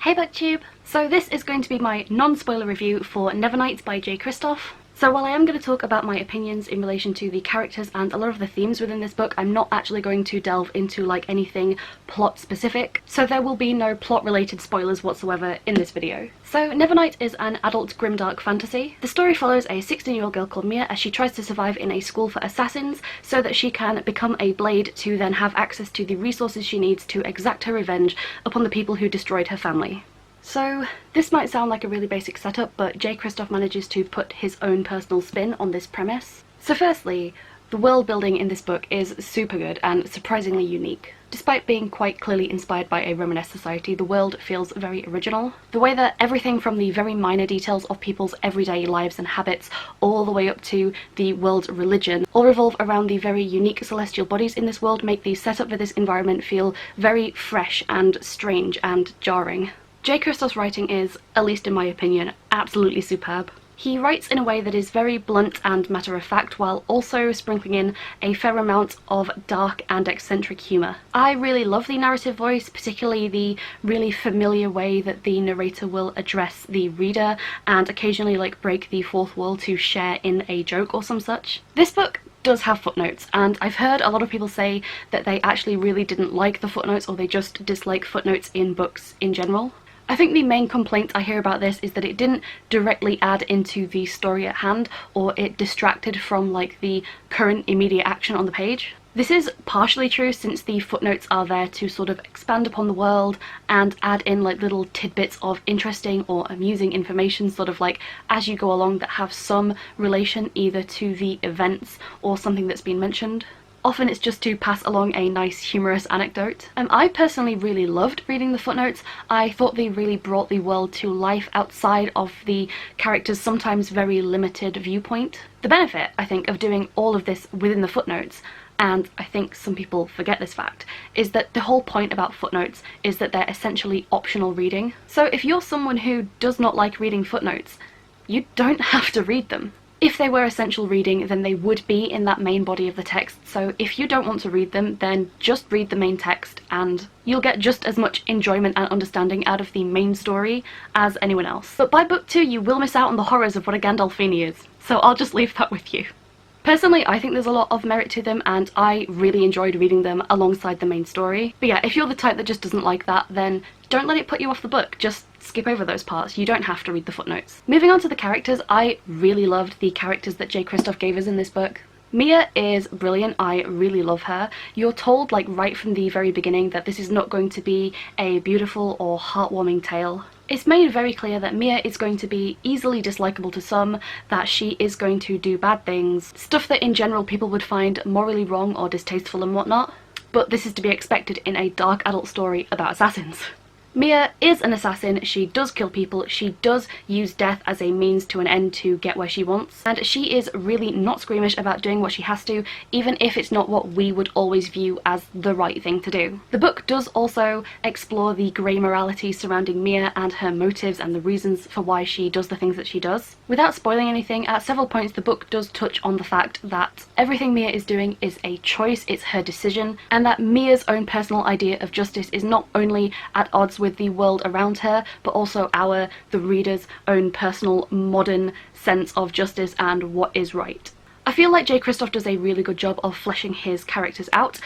Hey BookTube! So this is going to be my non-spoiler review for Nevernight by J. Kristoff. So while I am going to talk about my opinions in relation to the characters and a lot of the themes within this book, I'm not actually going to delve into like anything plot specific, so there will be no plot related spoilers whatsoever in this video. So Nevernight is an adult grimdark fantasy. The story follows a 16-year-old girl called Mia as she tries to survive in a school for assassins so that she can become a blade to then have access to the resources she needs to exact her revenge upon the people who destroyed her family. So this might sound like a really basic setup, but J. Kristoff manages to put his own personal spin on this premise. So firstly, the world building in this book is super good and surprisingly unique. Despite being quite clearly inspired by a Romanesque society, the world feels very original. The way that everything from the very minor details of people's everyday lives and habits all the way up to the world's religion all revolve around the very unique celestial bodies in this world make the setup for this environment feel very fresh and strange and jarring. J. Kristoff's writing is, at least in my opinion, absolutely superb. He writes in a way that is very blunt and matter-of-fact while also sprinkling in a fair amount of dark and eccentric humour. I really love the narrative voice, particularly the really familiar way that the narrator will address the reader and occasionally like break the fourth wall to share in a joke or some such. This book does have footnotes, and I've heard a lot of people say that they actually really didn't like the footnotes or they just dislike footnotes in books in general. I think the main complaint I hear about this is that it didn't directly add into the story at hand, or it distracted from like the current immediate action on the page. This is partially true since the footnotes are there to sort of expand upon the world and add in like little tidbits of interesting or amusing information sort of like as you go along that have some relation either to the events or something that's been mentioned. Often it's just to pass along a nice humorous anecdote. I personally really loved reading the footnotes. I thought they really brought the world to life outside of the character's sometimes very limited viewpoint. The benefit, I think, of doing all of this within the footnotes, and I think some people forget this fact, is that the whole point about footnotes is that they're essentially optional reading. So if you're someone who does not like reading footnotes, you don't have to read them. If they were essential reading, then they would be in that main body of the text, so if you don't want to read them, then just read the main text and you'll get just as much enjoyment and understanding out of the main story as anyone else. But by book 2 you will miss out on the horrors of what a Gandolfini is, so I'll just leave that with you. Personally, I think there's a lot of merit to them and I really enjoyed reading them alongside the main story. But yeah, if you're the type that just doesn't like that, then don't let it put you off the book. Just skip over those parts. You don't have to read the footnotes. Moving on to the characters, I really loved the characters that J. Kristoff gave us in this book. Mia is brilliant. I really love her. You're told like right from the very beginning that this is not going to be a beautiful or heartwarming tale. It's made very clear that Mia is going to be easily dislikable to some, that she is going to do bad things, stuff that in general people would find morally wrong or distasteful and whatnot, but this is to be expected in a dark adult story about assassins. Mia is an assassin, she does kill people, she does use death as a means to an end to get where she wants, and she is really not squeamish about doing what she has to, even if it's not what we would always view as the right thing to do. The book does also explore the grey morality surrounding Mia and her motives and the reasons for why she does the things that she does. Without spoiling anything, at several points the book does touch on the fact that everything Mia is doing is a choice, it's her decision, and that Mia's own personal idea of justice is not only at odds with the world around her, but also the reader's own personal modern sense of justice and what is right. I feel like J. Kristoff does a really good job of fleshing his characters out.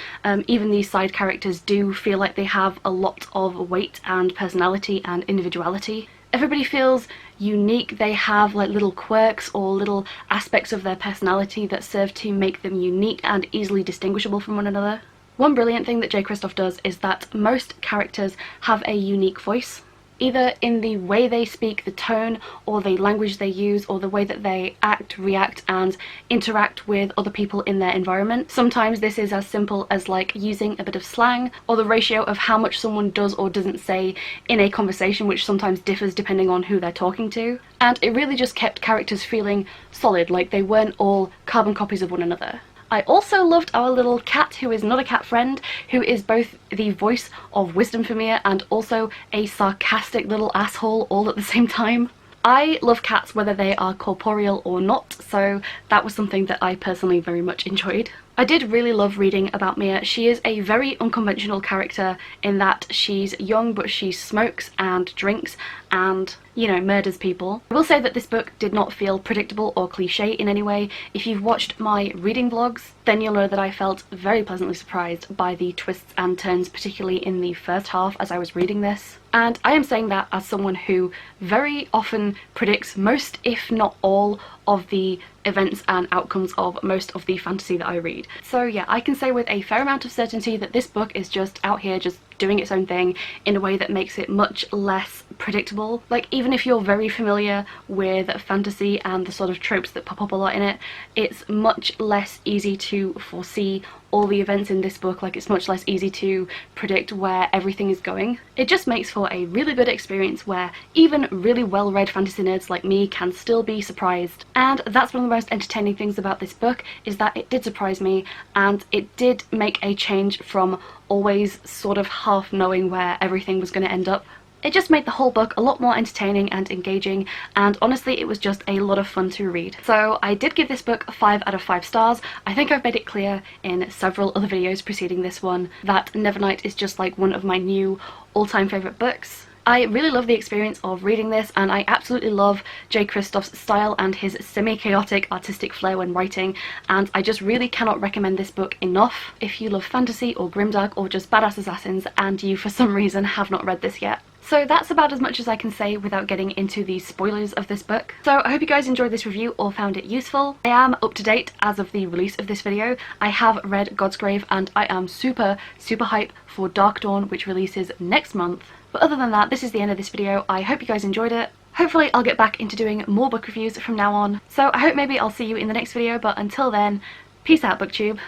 Even these side characters do feel like they have a lot of weight and personality and individuality. Everybody feels unique, they have like little quirks or little aspects of their personality that serve to make them unique and easily distinguishable from one another. One brilliant thing that J. Kristoff does is that most characters have a unique voice, either in the way they speak, the tone, or the language they use, or the way that they act, react, and interact with other people in their environment. Sometimes this is as simple as like using a bit of slang, or the ratio of how much someone does or doesn't say in a conversation, which sometimes differs depending on who they're talking to. And it really just kept characters feeling solid, like they weren't all carbon copies of one another. I also loved our little cat, who is not a cat friend, who is both the voice of wisdom for Mia and also a sarcastic little asshole all at the same time. I love cats whether they are corporeal or not, so that was something that I personally very much enjoyed. I did really love reading about Mia. She is a very unconventional character in that she's young but she smokes and drinks and, you know, murders people. I will say that this book did not feel predictable or cliche in any way. If you've watched my reading vlogs, then you'll know that I felt very pleasantly surprised by the twists and turns, particularly in the first half as I was reading this. And I am saying that as someone who very often predicts most, if not all, of the events and outcomes of most of the fantasy that I read. So yeah, I can say with a fair amount of certainty that this book is just out here just doing its own thing in a way that makes it much less predictable. Like, even if you're very familiar with fantasy and the sort of tropes that pop up a lot in it, it's much less easy to foresee all the events in this book. Like, it's much less easy to predict where everything is going. It just makes for a really good experience where even really well-read fantasy nerds like me can still be surprised. And that's one of the most entertaining things about this book, is that it did surprise me and it did make a change from always sort of half knowing where everything was going to end up. It just made the whole book a lot more entertaining and engaging, and honestly it was just a lot of fun to read. So I did give this book 5 out of 5 stars. I think I've made it clear in several other videos preceding this one that Nevernight is just like one of my new all-time favourite books. I really love the experience of reading this, and I absolutely love Jay Kristoff's style and his semi-chaotic artistic flair when writing, and I just really cannot recommend this book enough if you love fantasy or grimdark or just badass assassins and you for some reason have not read this yet. So that's about as much as I can say without getting into the spoilers of this book. So I hope you guys enjoyed this review or found it useful. I am up to date as of the release of this video. I have read Godsgrave and I am super hype for Dark Dawn, which releases next month. But other than that, this is the end of this video. I hope you guys enjoyed it. Hopefully I'll get back into doing more book reviews from now on. So I hope maybe I'll see you in the next video, but until then, peace out, BookTube.